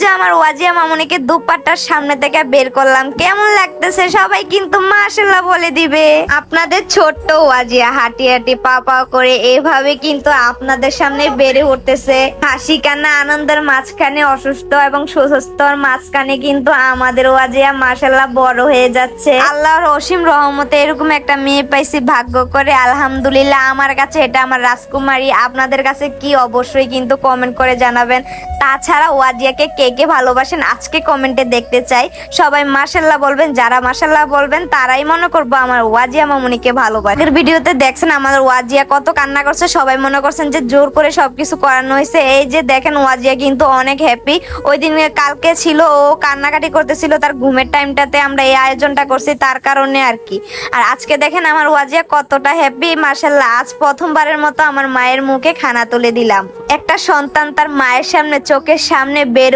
যে আমার ওয়াজিয়া মামুনিকে দুপাট্টার সামনে থেকে বের করলাম, কেমন লাগতেছে সবাই কিন্তু মাশাআল্লাহ বলে দিবে। আপনাদের ছোট্ট ওয়াজিয়া হাঁটি হাঁটি পা পা করে এভাবে কিন্তু আপনাদের সামনে বেড়ে উঠতেছে। হাসি কান্না আনন্দের মাঝখানে, অসুস্থ এবং সুস্থর মাঝখানে কিন্তু আমাদের ওয়াজিয়া মাশাআল্লাহ বড় হয়ে যাচ্ছে। আল্লাহর অসীম রহমতে এরকম একটা মেয়ে পাইছি ভাগ্য করে, আলহামদুলিল্লাহ। আমার কাছে এটা আমার রাজকুমারী। আপনাদের কাছে কি অবশ্যই কিন্তু কমেন্ট করে জানাবেন। তাছাড়া ওয়াজিয়াকে কে কে ভালোবাসেন আজকে কমেন্টে দেখতে চাই। সবাই মাশাআল্লাহ বলবেন, যারা মাশাআল্লাহ বলবেন তারাই মনে করবো আমার ওয়াজিয়া মামুনিকে ভালোবাসে। আগের ভিডিওতে দেখছেন আমাদের ওয়াজিয়া কত কান্না করছে, সবাই মনে করছেন যে জোর করে সবকিছু করানো হয়েছে। এই যে দেখেন ওয়াজিয়া কিন্তু অনেক হ্যাপি। ওই দিন কালকে ছিল ও কান্নাকাটি করতেছিল, তার ঘুমের টাইমটাতে আমরা এই আয়োজনটা করছি তার কারণে আর কি। আর আজকে দেখেন আমার ওয়াজিয়া কতটা হ্যাপি মাশাআল্লাহ। আজ প্রথমবারের মতো আমার মায়ের মুখে খানা তুলে দিলাম। একটা সন্তান তার মায়ের সামনে চোখের সামনে বের